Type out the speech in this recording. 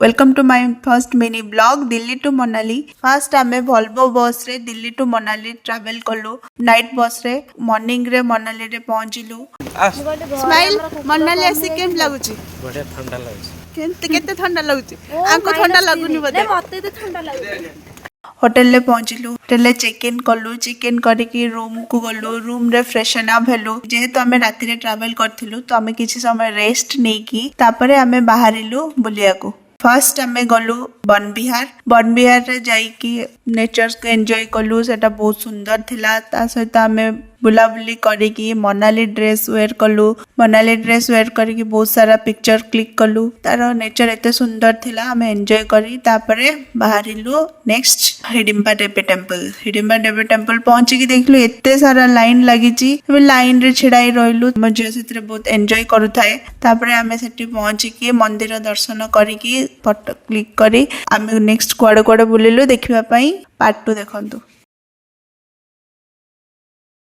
Welcome to my first mini blog Delhi to Manali. First आमे Volvo bus रे Delhi to Manali travel कलु। Night bus रे morning रे मनाली रे पहुंचलु। स्माइल मनाली आसी केम लागुची? बड़े ठंडा लागे। केते ठंडा लागुची? आंको ठंडा लागुनी बदे? मते तो ठंडा लागे। होटल ले पहुंचलु। होटल ले चेक इन कलु। चेक इन करके रूम को गलु। रूम रे फ्रेशन अप हेलु। जेहेतु आमे राति रे ट्रैवल करथिलु तो आमे किछि समय रेस्ट नै की तापरे आमे बाहरिलु बुलिया को। फर्स्ट आमे गलु बनबिहार रे जाईकी नेचर को एंजॉय कलु। सेटा बहुत सुंदर थिला। ता सहित आमे बुलाबुली करिकी मनाली ड्रेस वेयर कलु। मनाली ड्रेस वेयर करके बहुत सारा पिक्चर क्लिक कलु। तार नेचर एते सुंदर थिला। आमे एंजॉय करी तापरे बाहरिलु नेक्स्ट हिडिंबा देवी टेंपल। हिडिंबा देवी टेंपल पहुंची की देखलु एते सारा लाइन लागिची। एबे लाइन रे छिड़ाई रहिलु। मजे सेतरे बहुत एंजॉय करूथाय। तापरे आमे सेठी पहुंची की मंदिर दर्शन करिकी फोटो क्लिक करी आमे नेक्स्ट कुआडे कुआडे बुलिलु। देखिबा पई पार्ट 2 देखंतु।